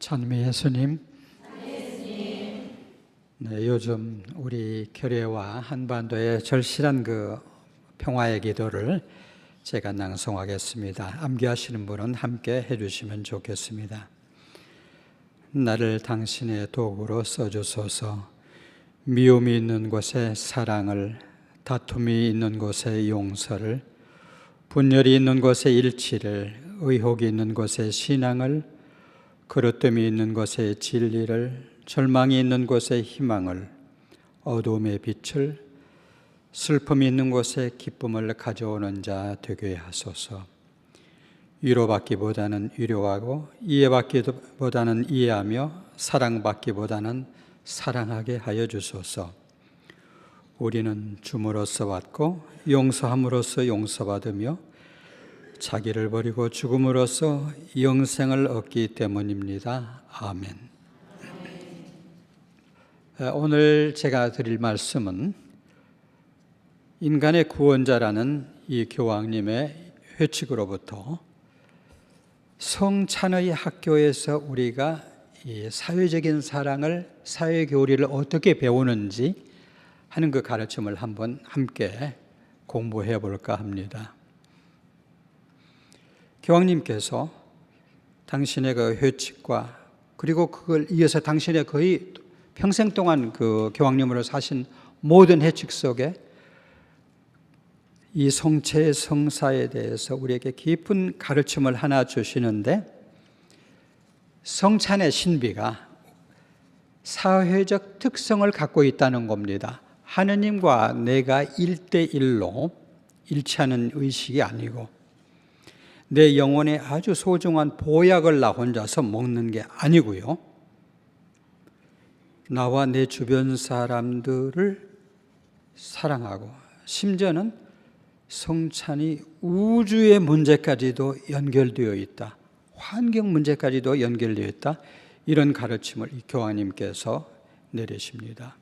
찬미 예수님. 네, 요즘 우리 교회와 한반도의 절실한 그 평화의 기도를 제가 낭송하겠습니다. 암기하시는 분은 함께 해주시면 좋겠습니다. 나를 당신의 도구로 써주소서. 미움이 있는 곳에 사랑을, 다툼이 있는 곳에 용서를, 분열이 있는 곳에 일치를, 의혹이 있는 곳에 신앙을, 그릇됨이 있는 곳에 진리를, 절망이 있는 곳에 희망을, 어두움의 빛을, 슬픔이 있는 곳에 기쁨을 가져오는 자 되게 하소서. 위로받기보다는 위로하고, 이해받기보다는 이해하며, 사랑받기보다는 사랑하게 하여 주소서. 우리는 줌으로써 받고 용서함으로써 용서받으며 자기를 버리고 죽음으로써 영생을 얻기 때문입니다. 아멘. 오늘 제가 드릴 말씀은 인간의 구원자라는 이 교황님의 회칙으로부터 성찬의 학교에서 우리가 이 사회적인 사랑을, 사회 교리를 어떻게 배우는지 하는 그 가르침을 한번 함께 공부해 볼까 합니다. 교황님께서 당신의 그 회칙과 그리고 그걸 이어서 당신의 거의 평생 동안 그 교황님으로 사신 모든 회칙 속에 이 성체 성사에 대해서 우리에게 깊은 가르침을 하나 주시는데, 성찬의 신비가 사회적 특성을 갖고 있다는 겁니다. 하느님과 내가 1대1로 일치하는 의식이 아니고, 내 영혼에 아주 소중한 보약을 나 혼자서 먹는 게 아니고요, 나와 내 주변 사람들을 사랑하고, 심지어는 성찬이 우주의 문제까지도 연결되어 있다, 환경 문제까지도 연결되어 있다, 이런 가르침을 이 교황님께서 내리십니다.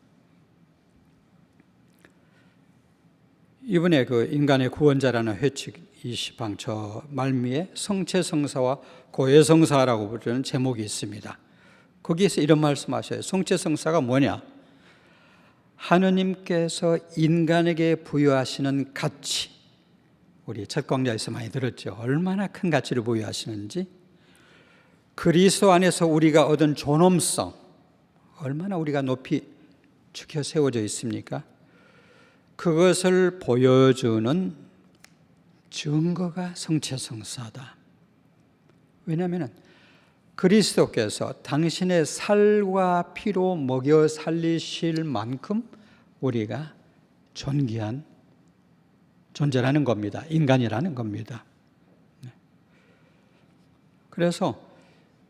이번에 그 인간의 구원자라는 회칙 20방 저 말미에 성체성사와 고해성사라고 부르는 제목이 있습니다. 거기에서 이런 말씀하셔요. 성체성사가 뭐냐? 하느님께서 인간에게 부여하시는 가치, 우리 첫 강좌에서 많이 들었죠. 얼마나 큰 가치를 부여하시는지, 그리스도 안에서 우리가 얻은 존엄성, 얼마나 우리가 높이 축혀 세워져 있습니까? 그것을 보여주는 증거가 성체성사다. 왜냐하면 그리스도께서 당신의 살과 피로 먹여 살리실 만큼 우리가 존귀한 존재라는 겁니다. 인간이라는 겁니다. 그래서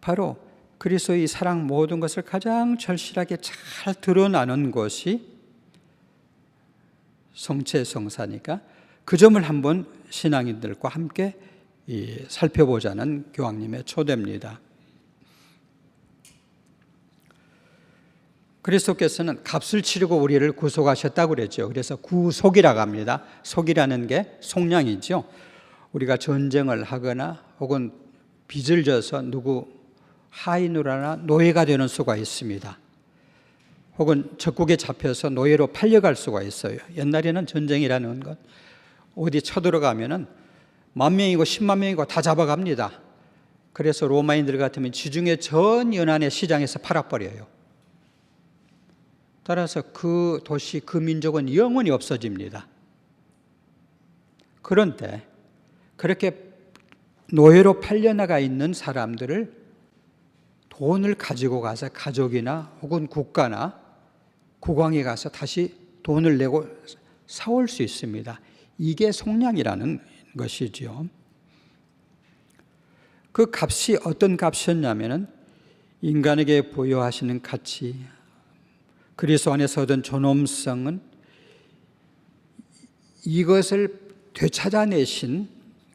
바로 그리스도의 사랑 모든 것을 가장 절실하게 잘 드러나는 것이 성체성사니까 그 점을 한번 신앙인들과 함께 살펴보자는 교황님의 초대입니다. 그리스도께서는 값을 치르고 우리를 구속하셨다고 그랬죠. 그래서 구속이라고 합니다. 속이라는 게 속량이죠. 우리가 전쟁을 하거나 혹은 빚을 져서 누구 하인으로 하나 노예가 되는 수가 있습니다. 혹은 적국에 잡혀서 노예로 팔려갈 수가 있어요. 옛날에는 전쟁이라는 것, 어디 쳐들어가면은 10,000명이고 10만 명이고 다 잡아갑니다. 그래서 로마인들 같으면 지중해 전 연안의 시장에서 팔아버려요. 따라서 그 도시, 그 민족은 영원히 없어집니다. 그런데 그렇게 노예로 팔려나가 있는 사람들을 돈을 가지고 가서 가족이나 혹은 국가나 국왕에 가서 다시 돈을 내고 사올 수 있습니다. 이게 속량이라는 것이죠. 그 값이 어떤 값이었냐면은 인간에게 부여하시는 가치, 그리스도 안에서 얻은 존엄성은 이것을 되찾아내신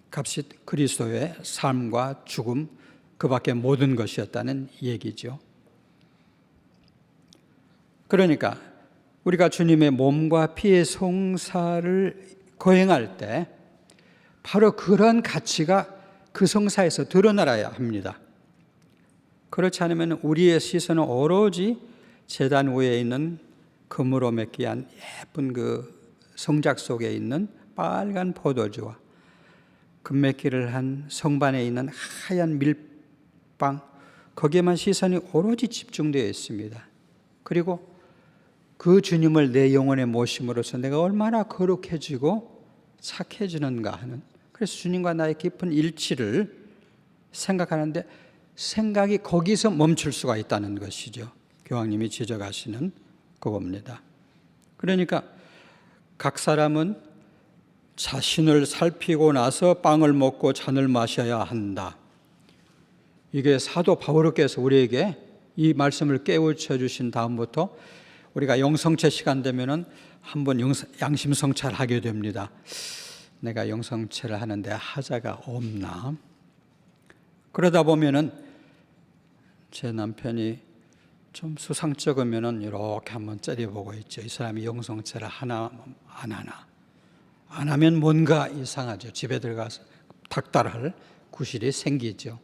값이 그리스도의 삶과 죽음, 그 밖에 모든 것이었다는 얘기죠. 그러니까 우리가 주님의 몸과 피의 성사를 거행할 때 바로 그런 가치가 그 성사에서 드러나야 합니다. 그렇지 않으면 우리의 시선은 오로지 제단 위에 있는 금으로 메기한 예쁜 그 성작 속에 있는 빨간 포도주와 금메기를 한 성반에 있는 하얀 밀빵, 거기에만 시선이 오로지 집중되어 있습니다. 그리고 그 주님을 내 영혼에 모심으로써 내가 얼마나 거룩해지고 착해지는가 하는, 그래서 주님과 나의 깊은 일치를 생각하는데 생각이 거기서 멈출 수가 있다는 것이죠. 교황님이 지적하시는 그겁니다. 그러니까 각 사람은 자신을 살피고 나서 빵을 먹고 잔을 마셔야 한다. 이게 사도 바오로께서 우리에게 이 말씀을 깨우쳐 주신 다음부터 우리가 영성체 시간 되면은 한번 양심 성찰하게 됩니다. 내가 영성체를 하는데 하자가 없나? 그러다 보면은 제 남편이 좀 수상쩍으면은 이렇게 한번 째려보고 있죠. 이 사람이 영성체를 하나 안 하나? 안 하면 뭔가 이상하죠. 집에 들어가서 닥달할 구실이 생기죠.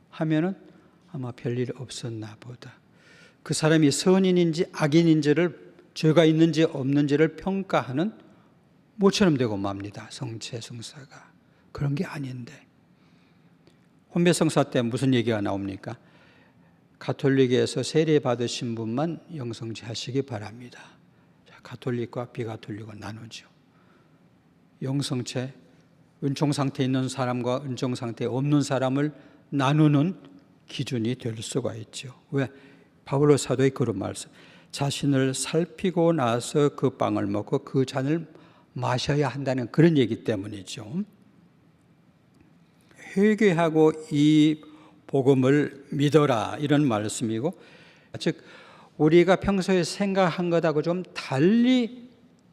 하면은 아마 별일 없었나 보다. 그 사람이 선인인지 악인인지를, 죄가 있는지 없는지를 평가하는 모처럼 되고 맙니다. 성체 성사가. 그런 게 아닌데. 혼배성사 때 무슨 얘기가 나옵니까? 가톨릭에서 세례 받으신 분만 영성체 하시기 바랍니다. 가톨릭과 비가톨릭은 나누죠. 영성체, 은총 상태에 있는 사람과 은총 상태에 없는 사람을 나누는 기준이 될 수가 있죠. 왜? 바울로 사도의 그런 말씀, 자신을 살피고 나서 그 빵을 먹고 그 잔을 마셔야 한다는 그런 얘기 때문이죠. 회개하고 이 복음을 믿어라, 이런 말씀이고, 즉 우리가 평소에 생각한 것하고 좀 달리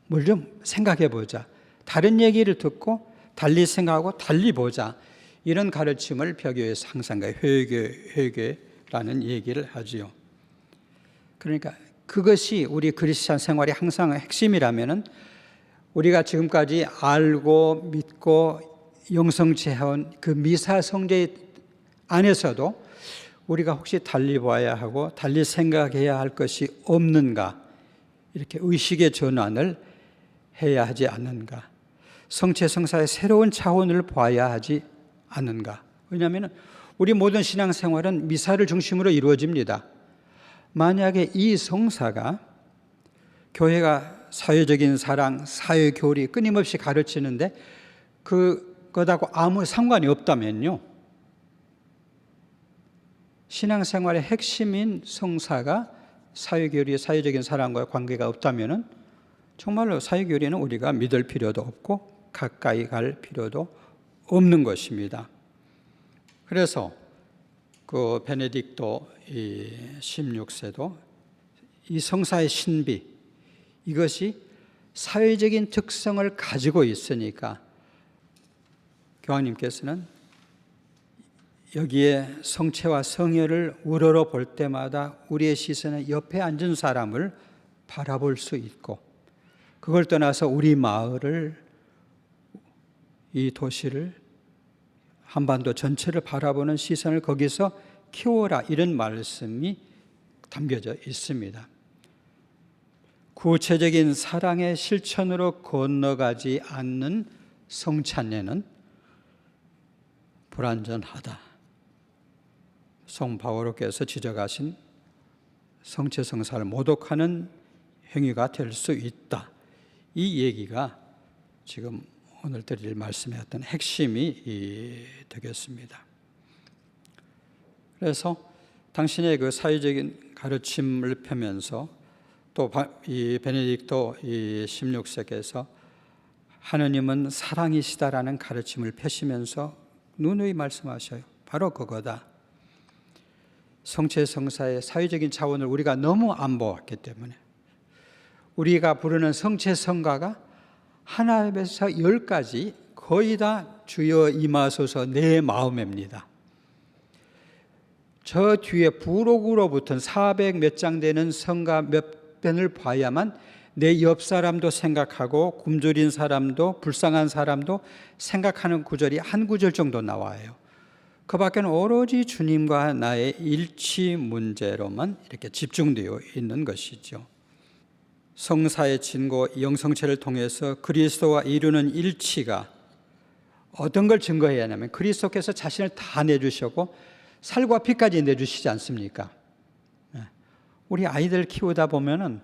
뭘 좀 생각해 보자, 다른 얘기를 듣고 달리 생각하고 달리 보자, 이런 가르침을 벽교에서 항상 회개라는 얘기를 하지요. 그러니까 그것이 우리 크리스찬 생활의 항상 핵심이라면은 우리가 지금까지 알고 믿고 영성체해온 그 미사 성제 안에서도 우리가 혹시 달리 봐야 하고 달리 생각해야 할 것이 없는가, 이렇게 의식의 전환을 해야 하지 않는가, 성체 성사의 새로운 차원을 봐야 하지 않는가. 왜냐하면 우리 모든 신앙생활은 미사를 중심으로 이루어집니다. 만약에 이 성사가 교회가 사회적인 사랑, 사회교리 끊임없이 가르치는데 그것하고 아무 상관이 없다면요, 신앙생활의 핵심인 성사가 사회교리, 사회적인 사랑과 관계가 없다면은 정말로 사회교리는 우리가 믿을 필요도 없고 가까이 갈 필요도 없는 것입니다. 그래서 그 베네딕토 16세도 이 성사의 신비, 이것이 사회적인 특성을 가지고 있으니까 교황님께서는 여기에 성체와 성혈을 우러러 볼 때마다 우리의 시선은 옆에 앉은 사람을 바라볼 수 있고, 그걸 떠나서 우리 마을을, 이 도시를, 한반도 전체를 바라보는 시선을 거기서 키워라, 이런 말씀이 담겨져 있습니다. 구체적인 사랑의 실천으로 건너가지 않는 성찬례는 불완전하다. 송 바오로께서 지적하신 성체 성사를 모독하는 행위가 될 수 있다. 이 얘기가 지금 오늘 드릴 말씀의 어떤 핵심이 되겠습니다. 그래서 당신의 그 사회적인 가르침을 펴면서 또 이 베네딕토 16세께서 하느님은 사랑이시다라는 가르침을 펴시면서 누누이 말씀하셔요. 바로 그거다. 성체 성사의 사회적인 차원을 우리가 너무 안 보았기 때문에 우리가 부르는 성체 성가가 하나에서 10가지 거의 다 주여 임하소서 내 마음입니다. 저 뒤에 부록으로 붙은 400 몇 장 되는 성가 몇 편을 봐야만 내 옆 사람도 생각하고 굶주린 사람도 불쌍한 사람도 생각하는 구절이 한 구절 정도 나와요. 그 밖에는 오로지 주님과 나의 일치 문제로만 이렇게 집중되어 있는 것이죠. 성사의 진고 영성체를 통해서 그리스도와 이루는 일치가 어떤 걸 증거해야 하냐면 그리스도께서 자신을 다 내주셨고 살과 피까지 내주시지 않습니까? 우리 아이들 키우다 보면은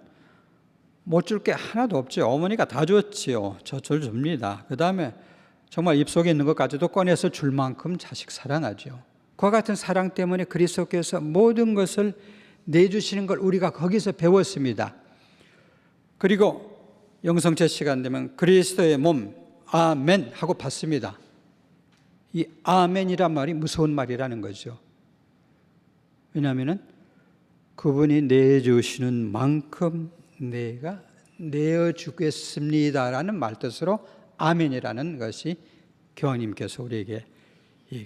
못 줄 게 하나도 없죠. 어머니가 다 줬지요. 젖을 줍니다. 그 다음에 정말 입속에 있는 것까지도 꺼내서 줄 만큼 자식 사랑하죠. 그와 같은 사랑 때문에 그리스도께서 모든 것을 내주시는 걸 우리가 거기서 배웠습니다. 그리고 영성체 시간 되면 그리스도의 몸 아멘 하고 받습니다. 이 아멘이란 말이 무서운 말이라는 거죠. 왜냐하면 그분이 내주시는 만큼 내가 내어주겠습니다라는 말뜻으로 아멘이라는 것이 교황님께서 우리에게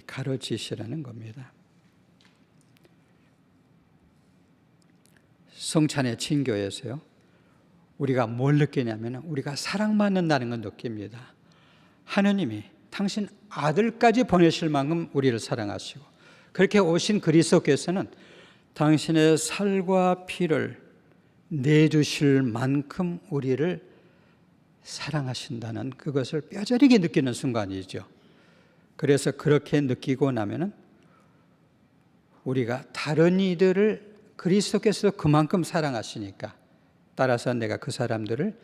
가르치시라는 겁니다. 성찬의 친교에서요, 우리가 뭘 느끼냐면 우리가 사랑받는다는 걸 느낍니다. 하느님이 당신 아들까지 보내실 만큼 우리를 사랑하시고 그렇게 오신 그리스도께서는 당신의 살과 피를 내주실 만큼 우리를 사랑하신다는 그것을 뼈저리게 느끼는 순간이죠. 그래서 그렇게 느끼고 나면은 우리가 다른 이들을 그리스도께서 그만큼 사랑하시니까 따라서 내가 그 사람들을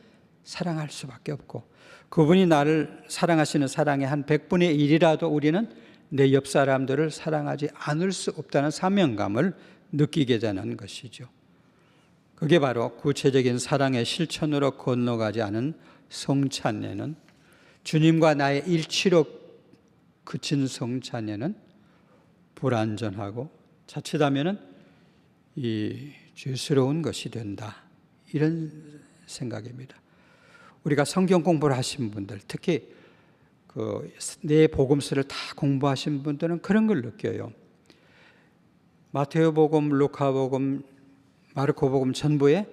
사랑할 수밖에 없고 그분이 나를 사랑하시는 사랑의 한 100분의 1이라도 우리는 내 옆 사람들을 사랑하지 않을 수 없다는 사명감을 느끼게 되는 것이죠. 그게 바로 구체적인 사랑의 실천으로 건너가지 않은 성찬례는, 주님과 나의 일치로 그친 성찬례는 불완전하고 자칫하면은 이 죄스러운 것이 된다, 이런 생각입니다. 우리가 성경 공부를 하신 분들, 특히 네 복음서를 다 공부하신 분들은 그런 걸 느껴요. 마테오복음, 루카복음, 마르코복음 전부에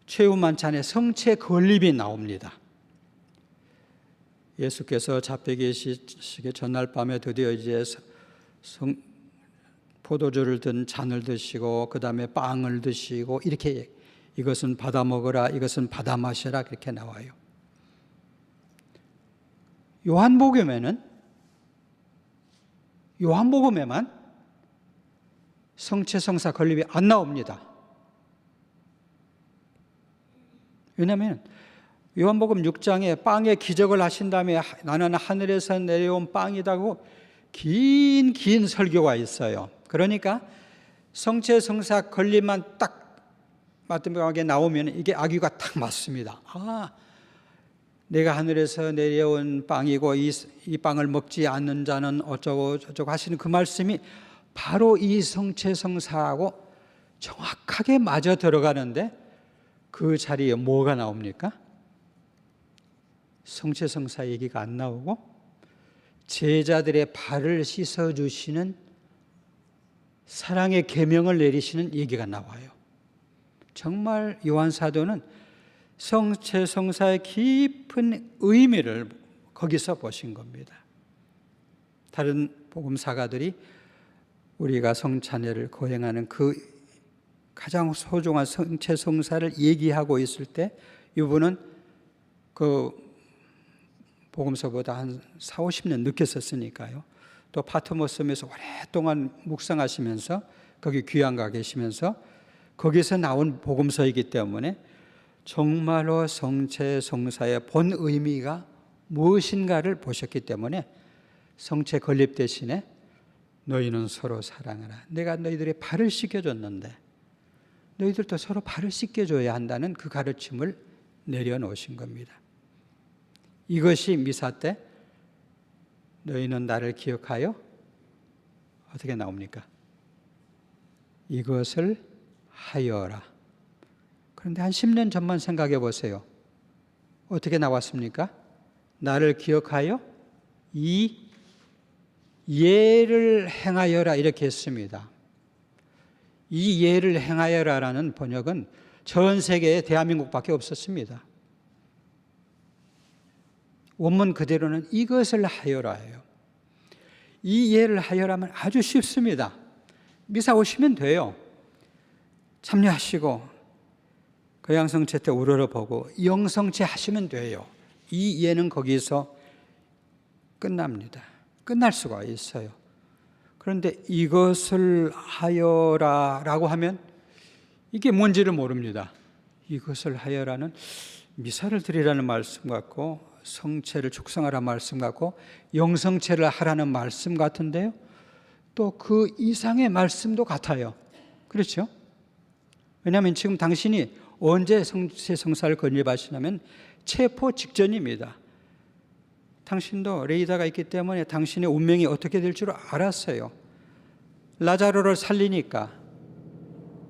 최후 만찬에 성체 건립이 나옵니다. 예수께서 잡혀 계시기 전날 밤에 드디어 이제 포도주를 든 잔을 드시고 그 다음에 빵을 드시고 이렇게 이것은 받아 먹어라, 이것은 받아 마셔라, 그렇게 나와요. 요한복음에만 성체 성사 건립이 안 나옵니다. 왜냐하면 요한복음 6장에 빵의 기적을 하신 다음에 나는 하늘에서 내려온 빵이다고 긴 설교가 있어요. 그러니까 성체 성사 건립만 딱 마지막에 나오면 이게 아귀가 딱 맞습니다. 내가 하늘에서 내려온 빵이고 이 빵을 먹지 않는 자는 어쩌고 저쩌고 하시는 그 말씀이 바로 이 성체 성사하고 정확하게 맞아 들어가는데 그 자리에 뭐가 나옵니까? 성체 성사 얘기가 안 나오고 제자들의 발을 씻어주시는 사랑의 계명을 내리시는 얘기가 나와요. 정말 요한 사도는 성체 성사의 깊은 의미를 거기서 보신 겁니다. 다른 복음사가들이 우리가 성찬례를 거행하는 그 가장 소중한 성체 성사를 얘기하고 있을 때 이분은 그 복음서보다 한 40-50년 늦게 썼으니까요. 또 파트모스 섬에서 오랫동안 묵상하시면서 거기 귀양가 계시면서 거기서 나온 복음서이기 때문에 정말로 성체 성사의 본 의미가 무엇인가를 보셨기 때문에 성체 건립 대신에 너희는 서로 사랑하라. 내가 너희들의 발을 씻겨줬는데 너희들도 서로 발을 씻겨줘야 한다는 그 가르침을 내려놓으신 겁니다. 이것이 미사 때 너희는 나를 기억하여 어떻게 나옵니까? 이것을 하여라. 그런데 한 10년 전만 생각해 보세요. 어떻게 나왔습니까? 나를 기억하여 이 예를 행하여라, 이렇게 했습니다. 이 예를 행하여라라는 번역은 전 세계에 대한민국밖에 없었습니다. 원문 그대로는 이것을 하여라예요. 이 이해를 하여라면 아주 쉽습니다. 미사 오시면 돼요. 참여하시고 거양성체 때 우러러보고 영성체 하시면 돼요. 이 이해는 거기서 끝납니다. 끝날 수가 있어요. 그런데 이것을 하여라 라고 하면 이게 뭔지를 모릅니다. 이것을 하여라는 미사를 드리라는 말씀 같고 성체를 축성하라는 말씀 같고 영성체를 하라는 말씀 같은데요. 또 그 이상의 말씀도 같아요. 그렇죠? 왜냐하면 지금 당신이 언제 성체 성사를 건립하시냐면 체포 직전입니다. 당신도 레이다가 있기 때문에 당신의 운명이 어떻게 될 줄 알았어요. 라자로를 살리니까,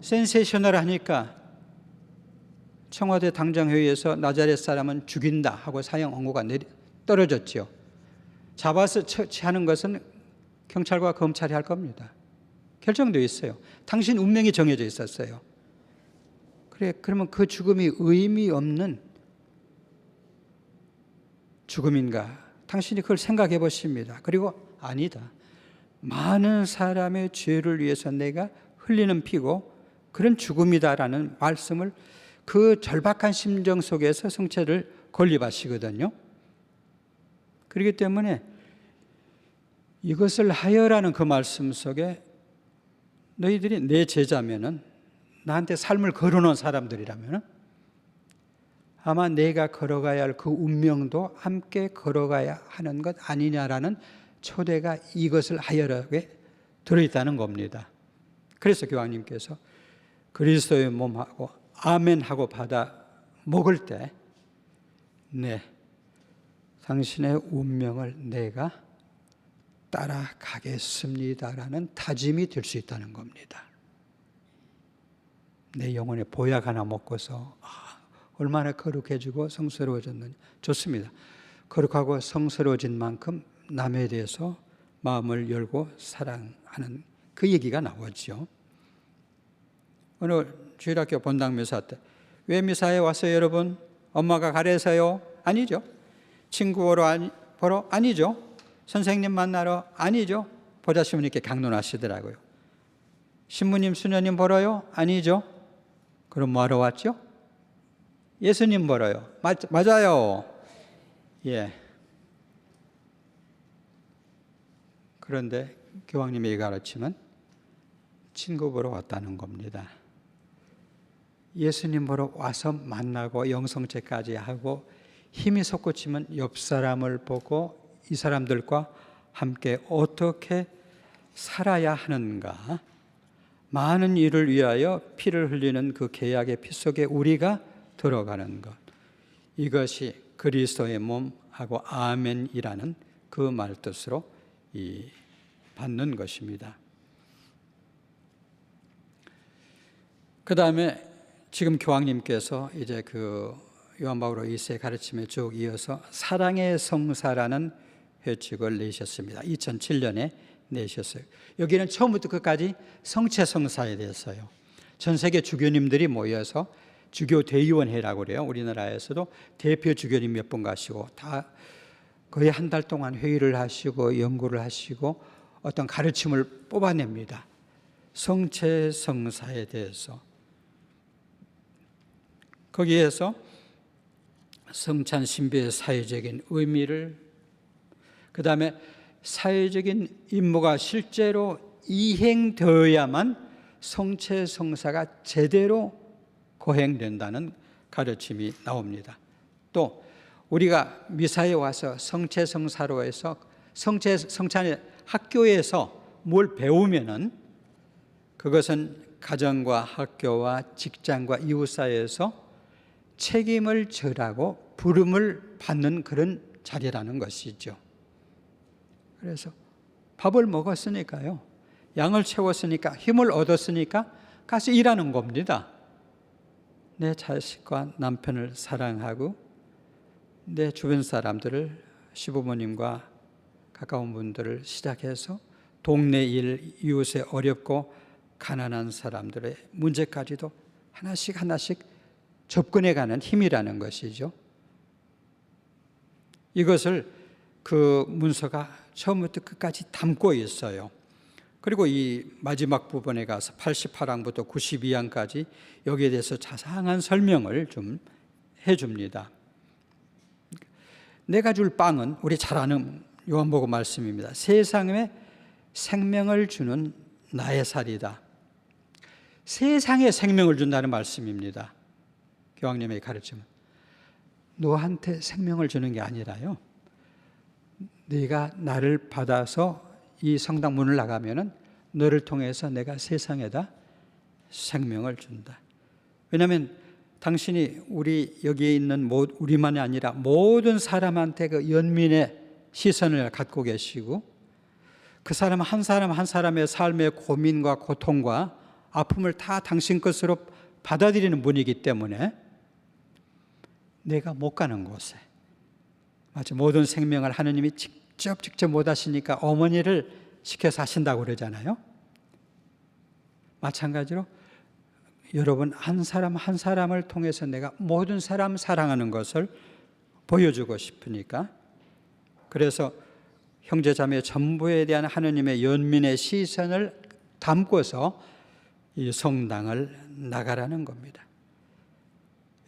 센세이셔널하니까 청와대 당정회의에서 나자렛 사람은 죽인다 하고 사형 언고가 떨어졌죠. 잡아서 처치하는 것은 경찰과 검찰이 할 겁니다. 결정되어 있어요. 당신 운명이 정해져 있었어요. 그러면 그 죽음이 의미 없는 죽음인가? 당신이 그걸 생각해 보십니다. 그리고 아니다. 많은 사람의 죄를 위해서 내가 흘리는 피고 그런 죽음이다라는 말씀을 그 절박한 심정 속에서 성체를 건립하시거든요. 그렇기 때문에 이것을 하여라는 그 말씀 속에 너희들이 내 제자면은 나한테 삶을 걸어놓은 사람들이라면 아마 내가 걸어가야 할 그 운명도 함께 걸어가야 하는 것 아니냐라는 초대가 이것을 하여라에 들어있다는 겁니다. 그래서 교황님께서 그리스도의 몸하고 아멘하고 받아 먹을 때 네, 당신의 운명을 내가 따라가겠습니다라는 다짐이 될 수 있다는 겁니다. 내 영혼의 보약 하나 먹고서 얼마나 거룩해지고 성스러워졌느냐. 좋습니다. 거룩하고 성스러워진 만큼 남에 대해서 마음을 열고 사랑하는 그 얘기가 나오죠. 오늘 주일학교 본당 미사 때 왜 미사에 왔어요 여러분? 엄마가 가래서요? 아니죠. 친구 보러? 아니죠. 선생님 만나러? 아니죠. 보자 신부님께 강론하시더라고요. 신부님 수녀님 보러요? 아니죠. 그럼 뭐하러 왔죠? 예수님 보러요. 맞아요. 예. 그런데 교황님의 가르침은 친구 보러 왔다는 겁니다. 예수님 보러 와서 만나고 영성체까지 하고 힘이 솟구치면 옆 사람을 보고 이 사람들과 함께 어떻게 살아야 하는가. 많은 일을 위하여 피를 흘리는 그 계약의 피 속에 우리가 들어가는 것. 이것이 그리스도의 몸하고 아멘이라는 그 말뜻으로 받는 것입니다. 그 다음에 지금 교황님께서 이제 그 요한 바오로 2세의 가르침에 쭉 이어서 사랑의 성사라는 회칙을 내셨습니다. 2007년에 내셨어요. 여기는 처음부터 끝까지 성체 성사에 대해서요. 전 세계 주교님들이 모여서 주교 대의원회라고 그래요. 우리나라에서도 대표 주교님 몇 분 가시고 다 거의 한 달 동안 회의를 하시고 연구를 하시고 어떤 가르침을 뽑아냅니다. 성체 성사에 대해서. 거기에서 성찬 신비의 사회적인 의미를, 그 다음에 사회적인 임무가 실제로 이행되어야만 성체 성사가 제대로 거행된다는 가르침이 나옵니다. 또 우리가 미사에 와서 성체 성사로 해서 성찬의 학교에서 뭘 배우면은 그것은 가정과 학교와 직장과 이웃사회에서 책임을 절하고 부름을 받는 그런 자리라는 것이죠. 그래서 밥을 먹었으니까요, 양을 채웠으니까, 힘을 얻었으니까 가서 일하는 겁니다. 내 자식과 남편을 사랑하고 내 주변 사람들을, 시부모님과 가까운 분들을 시작해서 동네 일, 이웃의 어렵고 가난한 사람들의 문제까지도 하나씩 하나씩 접근해가는 힘이라는 것이죠. 이것을 그 문서가 처음부터 끝까지 담고 있어요. 그리고 이 마지막 부분에 가서 88항부터 92항까지 여기에 대해서 자세한 설명을 좀 해줍니다. 내가 줄 빵은 우리 잘 아는 요한복음 말씀입니다. 세상에 생명을 주는 나의 살이다. 세상에 생명을 준다는 말씀입니다. 교황님의 가르침은 너한테 생명을 주는 게 아니라요, 네가 나를 받아서 이 성당 문을 나가면은 너를 통해서 내가 세상에다 생명을 준다. 왜냐하면 당신이 우리 여기에 있는 우리만이 아니라 모든 사람한테 그 연민의 시선을 갖고 계시고, 그 사람 한 사람의 삶의 고민과 고통과 아픔을 다 당신 것으로 받아들이는 분이기 때문에 내가 못 가는 곳에, 마치 모든 생명을 하느님이 직접 못 하시니까 어머니를 시켜서 하신다고 그러잖아요. 마찬가지로 여러분 한 사람을 통해서 내가 모든 사람 사랑하는 것을 보여주고 싶으니까, 그래서 형제자매 전부에 대한 하느님의 연민의 시선을 담고서 이 성당을 나가라는 겁니다.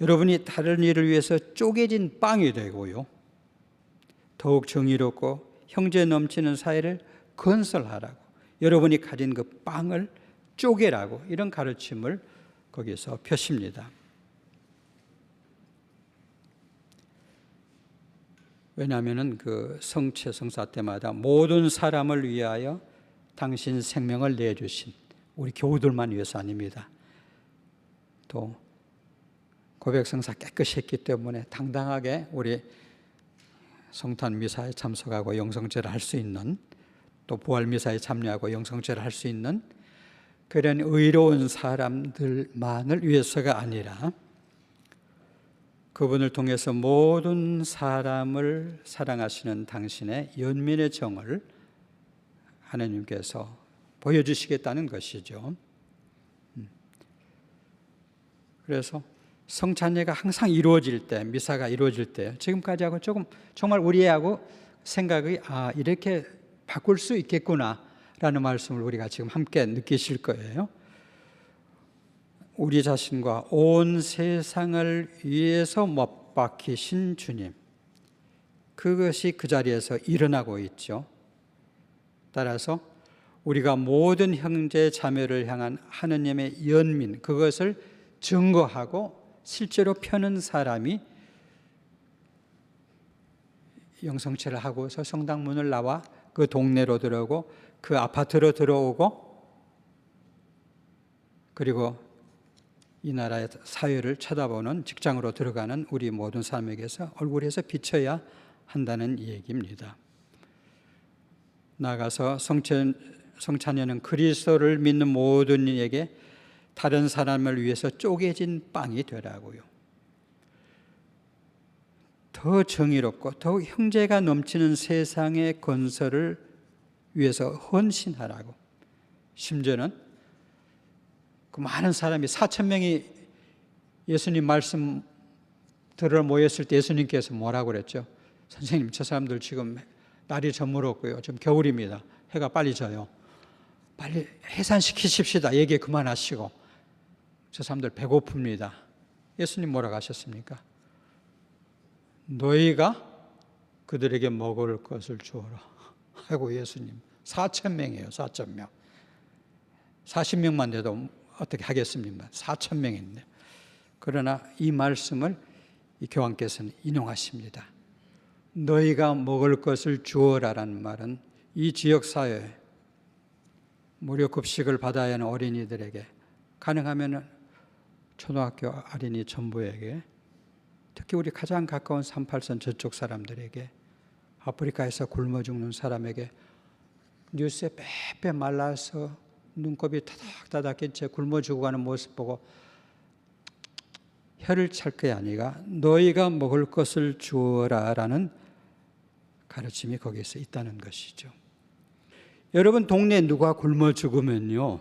여러분이 다른 일을 위해서 쪼개진 빵이 되고요, 더욱 정의롭고 형제 넘치는 사회를 건설하라고, 여러분이 가진 그 빵을 쪼개라고, 이런 가르침을 거기서 펴십니다. 왜냐하면 그 성체 성사 때마다 모든 사람을 위하여 당신 생명을 내주신, 우리 교우들만 위해서 아닙니다. 또 고백성사 깨끗이 했기 때문에 당당하게 우리 성탄 미사에 참석하고 영성제를 할 수 있는, 또 부활 미사에 참여하고 영성제를 할 수 있는 그런 의로운 사람들만을 위해서가 아니라 그분을 통해서 모든 사람을 사랑하시는 당신의 연민의 정을 하나님께서 보여주시겠다는 것이죠. 그래서 성찬예가 항상 이루어질 때, 미사가 이루어질 때 지금까지하고 조금 정말 우리하고 생각이 이렇게 바꿀 수 있겠구나라는 말씀을 우리가 지금 함께 느끼실 거예요. 우리 자신과 온 세상을 위해서 못 박히신 주님, 그것이 그 자리에서 일어나고 있죠. 따라서 우리가 모든 형제 자매를 향한 하느님의 연민, 그것을 증거하고 실제로 펴는 사람이 영성체를 하고서 성당 문을 나와 그 동네로 들어오고 그 아파트로 들어오고, 그리고 이 나라의 사회를 쳐다보는 직장으로 들어가는 우리 모든 사람에게서 얼굴에서 비춰야 한다는 얘기입니다. 나아가서 성찬예는 그리스도를 믿는 모든 이에게 다른 사람을 위해서 쪼개진 빵이 되라고요. 더 정의롭고 더 형제가 넘치는 세상의 건설을 위해서 헌신하라고. 심지어는 그 많은 사람이 4,000명이 예수님 말씀 들으러 모였을 때 예수님께서 뭐라고 그랬죠? 선생님, 저 사람들 지금 날이 저물었고요, 지금 겨울입니다. 해가 빨리 져요. 빨리 해산시키십시다. 얘기 그만하시고. 저 사람들 배고픕니다. 예수님 뭐라고 하셨습니까? 너희가 그들에게 먹을 것을 주어라. 아이고, 예수님 4,000명이에요. 4,000명. 40명만 돼도 어떻게 하겠습니까? 4,000명인데. 그러나 이 말씀을 이 교황께서는 인용하십니다. 너희가 먹을 것을 주어라라는 말은 이 지역사회에 무료 급식을 받아야 하는 어린이들에게, 가능하면 초등학교 어린이 전부에게, 특히 우리 가장 가까운 38선 저쪽 사람들에게, 아프리카에서 굶어 죽는 사람에게, 뉴스에 빼빼 말라서 눈곱이 타닥타닥 채 굶어 죽어가는 모습 보고 혀를 찰 게 아니라 너희가 먹을 것을 주어라라는 가르침이 거기에서 있다는 것이죠. 여러분 동네에 누가 굶어 죽으면요,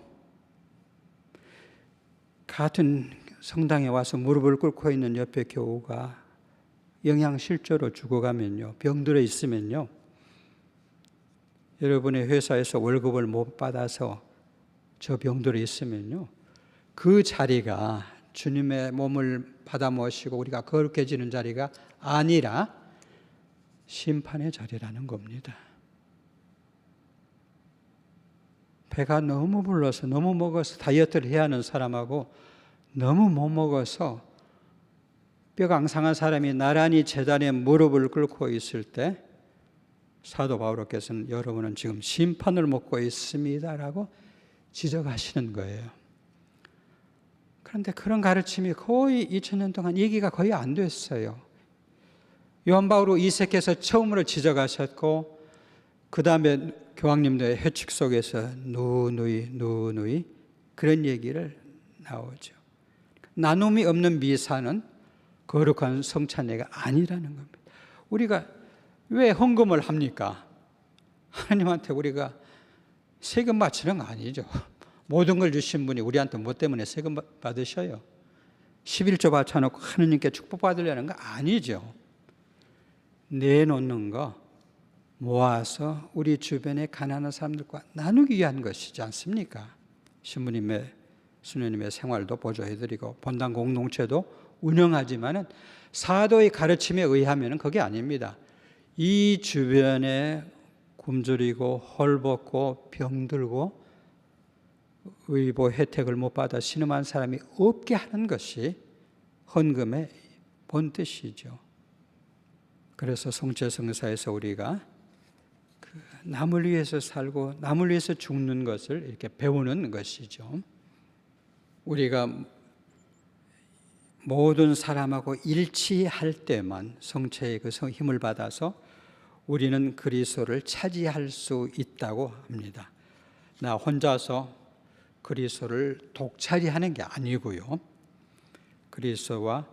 같은 성당에 와서 무릎을 꿇고 있는 옆에 교우가 영양실조로 죽어가면요, 병들어 있으면요, 여러분의 회사에서 월급을 못 받아서 저 병들어 있으면요, 그 자리가 주님의 몸을 받아 모시고 우리가 거룩해지는 자리가 아니라 심판의 자리라는 겁니다. 배가 너무 불러서 너무 먹어서 다이어트를 해야 하는 사람하고 너무 못 먹어서 뼈가 앙상한 사람이 나란히 제단에 무릎을 꿇고 있을 때 사도 바울께서는 여러분은 지금 심판을 먹고 있습니다라고 지적하시는 거예요. 그런데 그런 가르침이 거의 2000년 동안 얘기가 거의 안 됐어요. 요한 바울 2세께서 처음으로 지적하셨고, 그 다음에 교황님들의 회칙 속에서 누누이 그런 얘기를 나오죠. 나눔이 없는 미사는 거룩한 성찬례가 아니라는 겁니다. 우리가 왜 헌금을 합니까? 하나님한테 우리가 세금 바치는 거 아니죠. 모든 걸 주신 분이 우리한테 뭐 때문에 세금 받으셔요? 11조 바쳐놓고 하느님께 축복받으려는 거 아니죠. 내놓는 거 모아서 우리 주변의 가난한 사람들과 나누기 위한 것이지 않습니까? 신부님의 수녀님의 생활도 보조해드리고 본당 공동체도 운영하지만은 사도의 가르침에 의하면 그게 아닙니다. 이 주변에 굶주리고 헐벗고 병들고 의보 혜택을 못 받아 신음한 사람이 없게 하는 것이 헌금의 본뜻이죠. 그래서 성체성사에서 우리가 남을 위해서 살고 남을 위해서 죽는 것을 이렇게 배우는 것이죠. 우리가 모든 사람하고 일치할 때만 성체의 그 힘을 받아서 우리는 그리스도를 차지할 수 있다고 합니다. 나 혼자서 그리스도를 독차지하는 게 아니고요, 그리스도와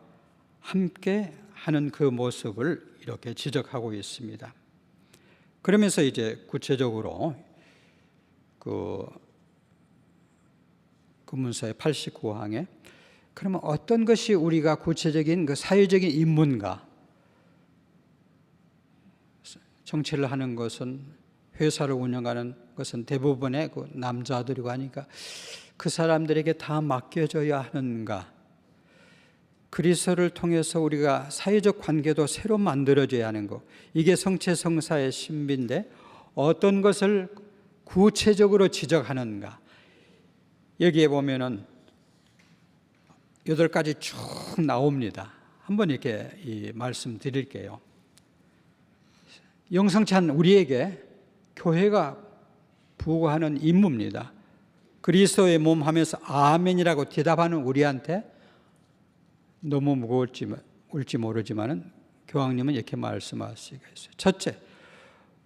함께 하는 그 모습을 이렇게 지적하고 있습니다. 그러면서 이제 구체적으로 그 문서의 89항에 그러면 어떤 것이 우리가 구체적인 그 사회적인 임무인가? 정치를 하는 것은, 회사를 운영하는 것은 대부분의 그 남자들이고 하니까 그 사람들에게 다 맡겨져야 하는가? 그리스도를 통해서 우리가 사회적 관계도 새로 만들어져야 하는 것, 이게 성체성사의 신비인데 어떤 것을 구체적으로 지적하는가? 여기에 보면은 8가지 쭉 나옵니다. 한번 이렇게 말씀드릴게요. 영성찬 우리에게 교회가 부과하는 임무입니다. 그리스도의 몸 하면서 아멘이라고 대답하는 우리한테 너무 무거울지 모르지만 교황님은 이렇게 말씀하시고 있어요. 첫째,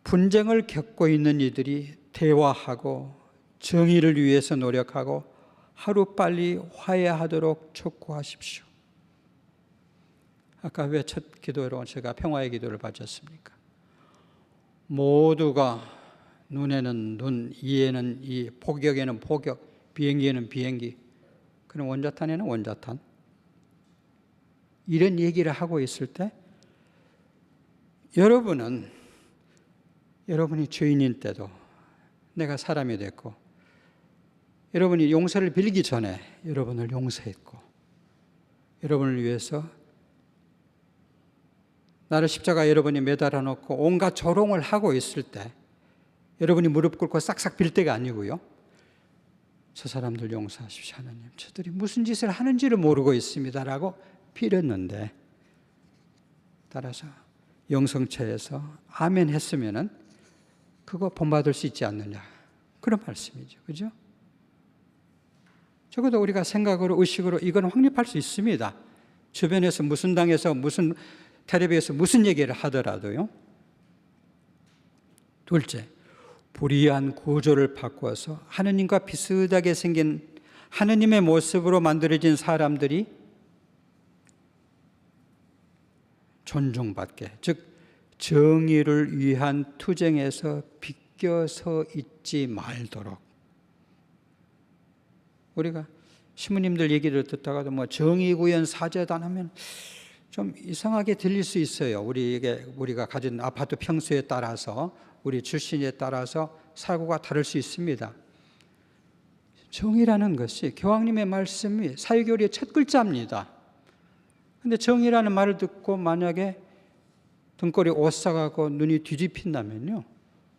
분쟁을 겪고 있는 이들이 대화하고 정의를 위해서 노력하고 하루빨리 화해하도록 촉구하십시오. 아까 왜 첫 기도로 제가 평화의 기도를 바쳤습니까? 모두가 눈에는 눈, 이에는 이, 포격에는 포격, 비행기에는 비행기, 그럼 원자탄에는 원자탄, 이런 얘기를 하고 있을 때 여러분이 죄인인 때도 내가 사람이 됐고, 여러분이 용서를 빌기 전에 여러분을 용서했고, 여러분을 위해서 나를 십자가에 여러분이 매달아 놓고 온갖 조롱을 하고 있을 때 여러분이 무릎 꿇고 싹싹 빌 때가 아니고요, 저 사람들 용서하십시오 하나님, 저들이 무슨 짓을 하는지를 모르고 있습니다라고 빌었는데, 따라서 영성체에서 아멘 했으면은 그거 본받을 수 있지 않느냐, 그런 말씀이죠. 그죠? 적어도 우리가 생각으로 의식으로 이건 확립할 수 있습니다. 주변에서 무슨 당에서 무슨 텔레비에서 무슨 얘기를 하더라도요. 둘째, 불의한 구조를 바꿔서 하느님과 비슷하게 생긴 하느님의 모습으로 만들어진 사람들이 존중받게, 즉 정의를 위한 투쟁에서 비껴서 있지 말도록. 우리가 신부님들 얘기를 듣다가도 뭐 정의구현 사제단 하면 좀 이상하게 들릴 수 있어요. 우리가 가진 아파트 평수에 따라서, 우리 출신에 따라서 사고가 다를 수 있습니다. 정의라는 것이 교황님의 말씀이 사회교리의 첫 글자입니다. 근데 정의라는 말을 듣고 만약에 등골이 오싹하고 눈이 뒤집힌다면요,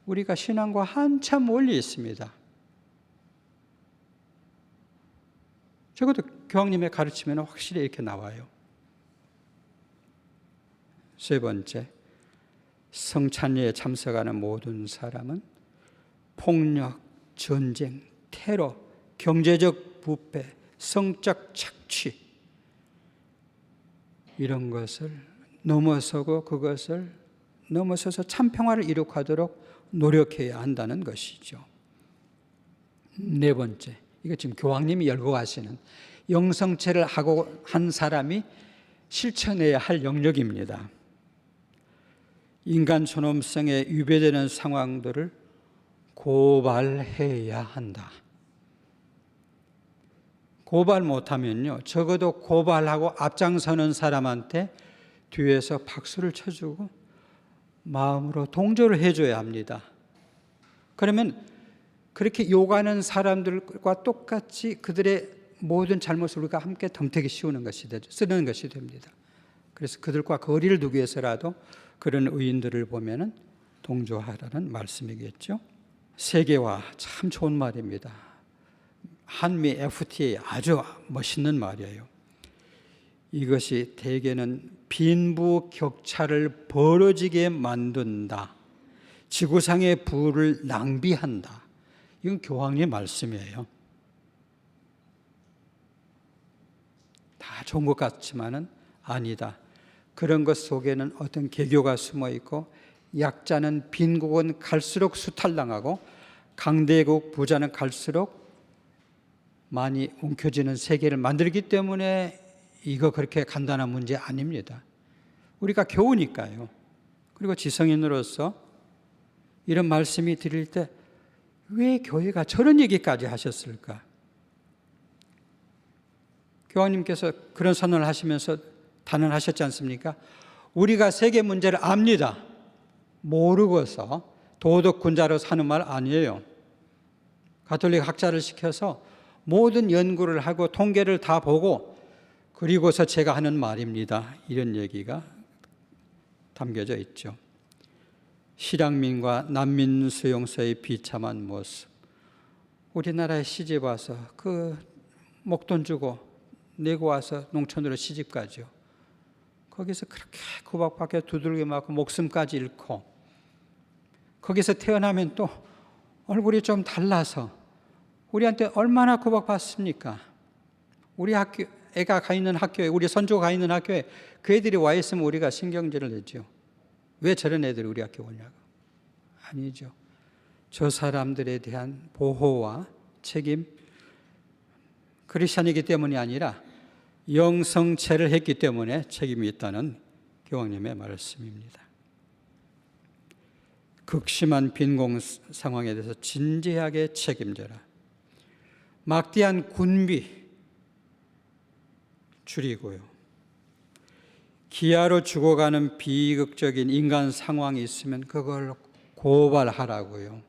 우리가 신앙과 한참 멀리 있습니다. 적어도 교황님의 가르침에는 확실히 이렇게 나와요. 세 번째, 성찬례에 참석하는 모든 사람은 폭력, 전쟁, 테러, 경제적 부패, 성적 착취, 이런 것을 넘어서고 그것을 넘어서서 참 평화를 이룩하도록 노력해야 한다는 것이죠. 네 번째, 이거 지금 교황님이 열고 가시는 영성체를 하고 한 사람이 실천해야 할 영역입니다. 인간 존엄성에 위배되는 상황들을 고발해야 한다. 고발 못하면요, 적어도 고발하고 앞장서는 사람한테 뒤에서 박수를 쳐주고 마음으로 동조를 해줘야 합니다. 그러면 그렇게 욕하는 사람들과 똑같이 그들의 모든 잘못을 우리가 함께 덤태기 씌우는 것이 되죠. 쓰는 것이 됩니다. 그래서 그들과 거리를 두기 위해서라도 그런 의인들을 보면은 동조하라는 말씀이겠죠. 세계화, 참 좋은 말입니다. 한미 FTA 아주 멋있는 말이에요. 이것이 대개는 빈부격차를 벌어지게 만든다. 지구상의 부를 낭비한다. 이건 교황의 말씀이에요. 다 좋은 것 같지만은 아니다. 그런 것 속에는 어떤 개교가 숨어 있고, 약자는 빈국은 갈수록 수탈당하고 강대국 부자는 갈수록 많이 움켜쥐는 세계를 만들기 때문에 이거 그렇게 간단한 문제 아닙니다. 우리가 교우니까요. 그리고 지성인으로서 이런 말씀이 드릴 때 왜 교회가 저런 얘기까지 하셨을까? 교황님께서 그런 선언을 하시면서 단언하셨지 않습니까? 우리가 세계 문제를 압니다. 모르고서 도덕군자로 사는 말 아니에요. 가톨릭 학자를 시켜서 모든 연구를 하고 통계를 다 보고 그리고서 제가 하는 말입니다. 이런 얘기가 담겨져 있죠. 실향민과 난민 수용소의 비참한 모습. 우리나라에 시집 와서 그 목돈 주고 내고 와서 농촌으로 시집 가죠. 거기서 그렇게 구박받게 두들겨 맞고 목숨까지 잃고, 거기서 태어나면 또 얼굴이 좀 달라서 우리한테 얼마나 구박받습니까? 우리 학교, 애가 가 있는 학교에, 우리 손주가 가 있는 학교에 그 애들이 와 있으면 우리가 신경질을 내죠. 왜 저런 애들이 우리 학교 오냐고. 아니죠. 저 사람들에 대한 보호와 책임, 크리스찬이기 때문이 아니라 영성체를 했기 때문에 책임이 있다는 교황님의 말씀입니다. 극심한 빈곤 상황에 대해서 진지하게 책임져라. 막대한 군비 줄이고요. 기아로 죽어가는 비극적인 인간 상황이 있으면 그걸 고발하라고요.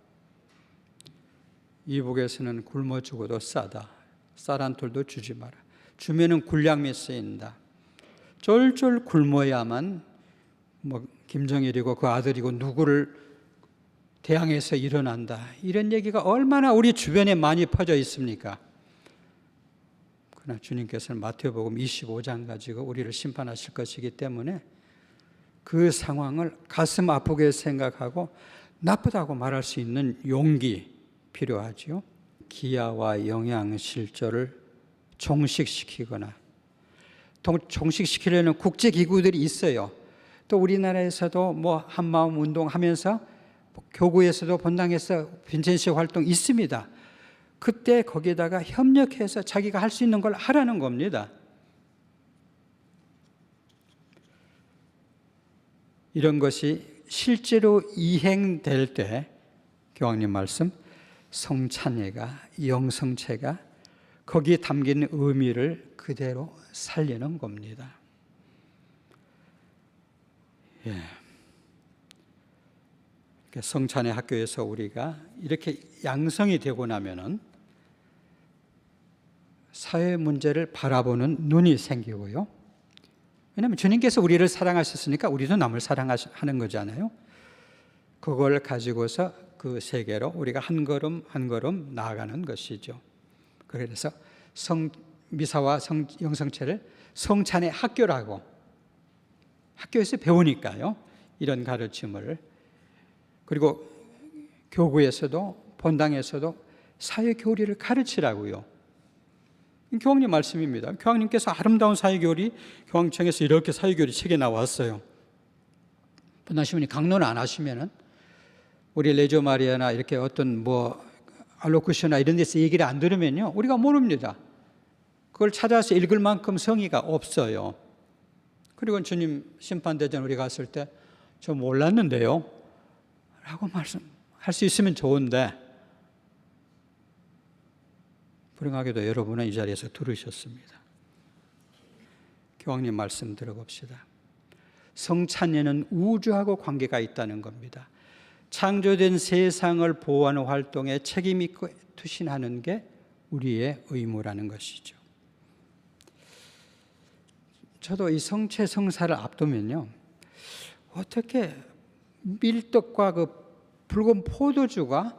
이북에서는 굶어 죽어도 싸다. 쌀 한 톨도 주지 마라. 주면은 군량미 쓰인다. 쫄쫄 굶어야만 김정일이고 그 아들이고 누구를 대항해서 일어난다. 이런 얘기가 얼마나 우리 주변에 많이 퍼져 있습니까? 그러나 주님께서는 마태복음 25장 가지고 우리를 심판하실 것이기 때문에 그 상황을 가슴 아프게 생각하고 나쁘다고 말할 수 있는 용기 필요하지요. 기아와 영양실조를 종식시키거나, 종식시키려는 국제기구들이 있어요. 또 우리나라에서도 한마음 운동하면서 교구에서도 본당에서 빈첸시 활동 있습니다. 그때 거기에다가 협력해서 자기가 할 수 있는 걸 하라는 겁니다. 이런 것이 실제로 이행될 때 교황님 말씀, 성찬례가, 영성체가 거기에 담긴 의미를 그대로 살리는 겁니다. 성찬의 학교에서 우리가 이렇게 양성이 되고 나면은 사회 문제를 바라보는 눈이 생기고요. 왜냐하면 주님께서 우리를 사랑하셨으니까 우리도 남을 사랑하는 거잖아요. 그걸 가지고서 그 세계로 우리가 한 걸음 한 걸음 나아가는 것이죠. 그래서 미사와 영성체를 성찬의 학교라고, 학교에서 배우니까요, 이런 가르침을. 그리고 교구에서도 본당에서도 사회 교리를 가르치라고요. 교황님 말씀입니다. 교황님께서 아름다운 사회 교리, 교황청에서 이렇게 사회 교리 책에 나왔어요. 분당시민이 강론을 안 하시면은 우리 레조 마리아나 이렇게 어떤 알로쿠시나 이런 데서 얘기를 안 들으면요, 우리가 모릅니다. 그걸 찾아서 읽을 만큼 성의가 없어요. 그리고 주님 심판대전 우리 갔을 때 저 몰랐는데요 라고 말씀할 수 있으면 좋은데, 불행하게도 여러분은 이 자리에서 들으셨습니다. 교황님 말씀 들어봅시다. 성찬예는 우주하고 관계가 있다는 겁니다. 창조된 세상을 보호하는 활동에 책임 있고 투신하는 게 우리의 의무라는 것이죠. 저도 이 성체 성사를 앞두면요, 어떻게 밀떡과 그 붉은 포도주가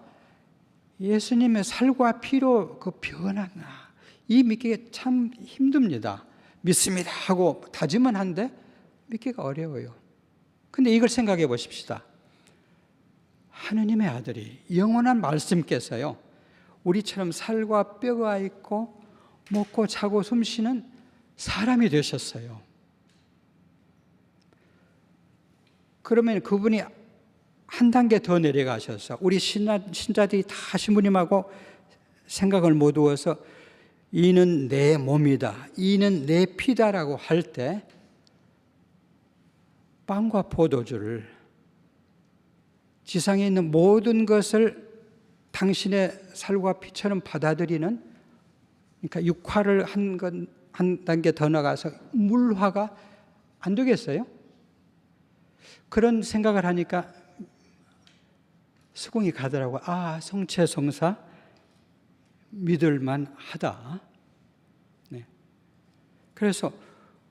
예수님의 살과 피로 그 변하나, 이 믿기가 참 힘듭니다. 믿습니다 하고 다짐은 한데 믿기가 어려워요. 근데 이걸 생각해 보십시다. 하느님의 아들이, 영원한 말씀께서요, 우리처럼 살과 뼈가 있고 먹고 자고 숨쉬는 사람이 되셨어요. 그러면 그분이 한 단계 더 내려가셔서 우리 신자들이 다 신부님하고 생각을 모두어서 이는 내 몸이다, 이는 내 피다라고 할 때 빵과 포도주를, 지상에 있는 모든 것을 당신의 살과 피처럼 받아들이는, 그러니까 육화를 한 단계 더 나가서 물화가 안 되겠어요? 그런 생각을 하니까 수긍이 가더라고요. 아, 성체 성사 믿을만 하다. 네. 그래서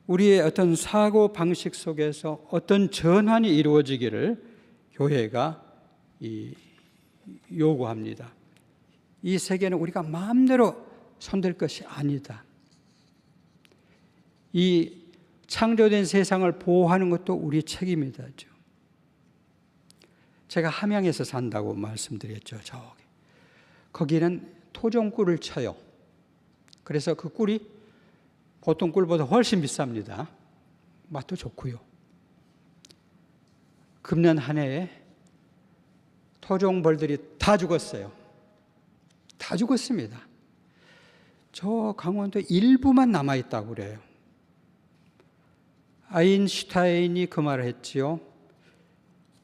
우리의 어떤 사고 방식 속에서 어떤 전환이 이루어지기를 교회가 요구합니다. 이 세계는 우리가 마음대로 손댈 것이 아니다. 이 창조된 세상을 보호하는 것도 우리 책임이다. 제가 함양에서 산다고 말씀드렸죠. 저기. 거기는 토종꿀을 쳐요. 그래서 그 꿀이 보통 꿀보다 훨씬 비쌉니다. 맛도 좋고요. 금년 한 해에 토종벌들이 다 죽었어요. 다 죽었습니다. 저 강원도 일부만 남아있다고 그래요. 아인슈타인이 그 말을 했지요.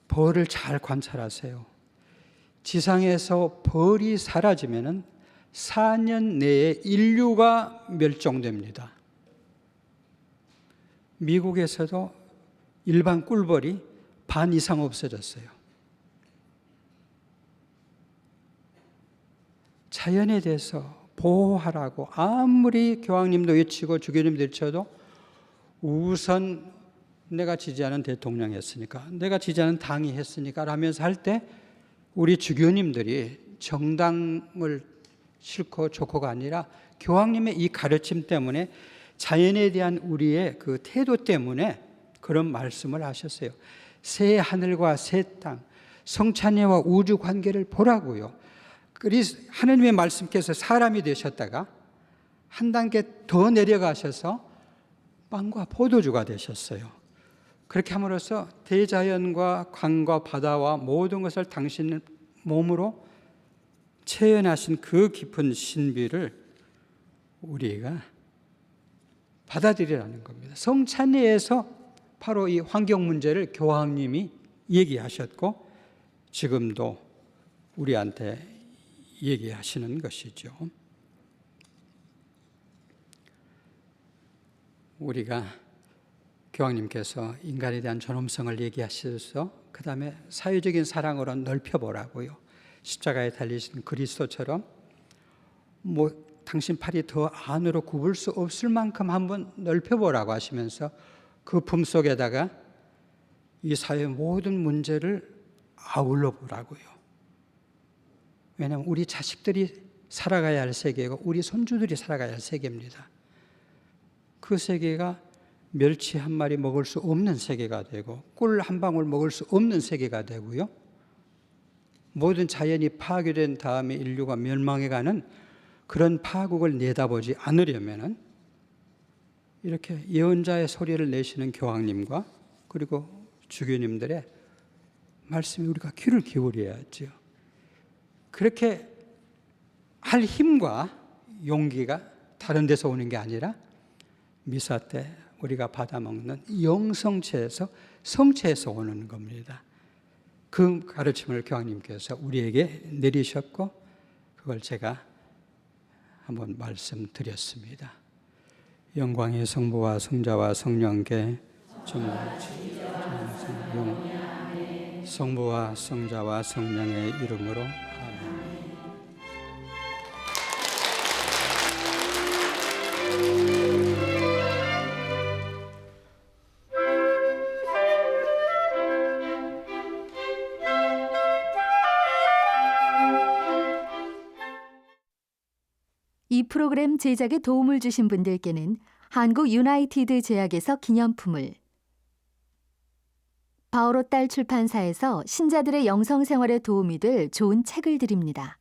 벌을 잘 관찰하세요. 지상에서 벌이 사라지면 4년 내에 인류가 멸종됩니다. 미국에서도 일반 꿀벌이 반 이상 없어졌어요. 자연에 대해서 보호하라고 아무리 교황님도 외치고 주교님도 외쳐도 우선 내가 지지하는 대통령이 했으니까, 내가 지지하는 당이 했으니까 라면서 할 때 우리 주교님들이 정당을 싫고 좋고가 아니라 교황님의 이 가르침 때문에, 자연에 대한 우리의 그 태도 때문에 그런 말씀을 하셨어요. 새 하늘과 새 땅, 성찬예와 우주 관계를 보라고요. 그래서 하느님의 말씀께서 사람이 되셨다가 한 단계 더 내려가셔서 빵과 포도주가 되셨어요. 그렇게 함으로써 대자연과 강과 바다와 모든 것을 당신 몸으로 체현하신 그 깊은 신비를 우리가 받아들이라는 겁니다. 성찬예에서 바로 이 환경 문제를 교황님이 얘기하셨고 지금도 우리한테 얘기하시는 것이죠. 우리가 교황님께서 인간에 대한 존엄성을 얘기하셔서 그 다음에 사회적인 사랑으로 넓혀보라고요. 십자가에 달리신 그리스도처럼 당신 팔이 더 안으로 굽을 수 없을 만큼 한번 넓혀보라고 하시면서 그 품속에다가 이 사회의 모든 문제를 아울러 보라고요. 왜냐하면 우리 자식들이 살아가야 할 세계고 우리 손주들이 살아가야 할 세계입니다. 그 세계가 멸치 한 마리 먹을 수 없는 세계가 되고 꿀 한 방울 먹을 수 없는 세계가 되고요. 모든 자연이 파괴된 다음에 인류가 멸망해가는 그런 파국을 내다보지 않으려면 이렇게 예언자의 소리를 내시는 교황님과 그리고 주교님들의 말씀에 우리가 귀를 기울여야죠. 그렇게 할 힘과 용기가 다른 데서 오는 게 아니라 미사 때 우리가 받아먹는 영성체에서 성체에서 오는 겁니다. 그 가르침을 교황님께서 우리에게 내리셨고 그걸 제가 한번 말씀드렸습니다. 영광의 성부와 성자와 성령께 성부와 성자와 성령의 이름으로 아멘. 이 프로그램 제작에 도움을 주신 분들께는 한국 유나이티드 제약에서 기념품을, 바오로 딸 출판사에서 신자들의 영성생활에 도움이 될 좋은 책을 드립니다.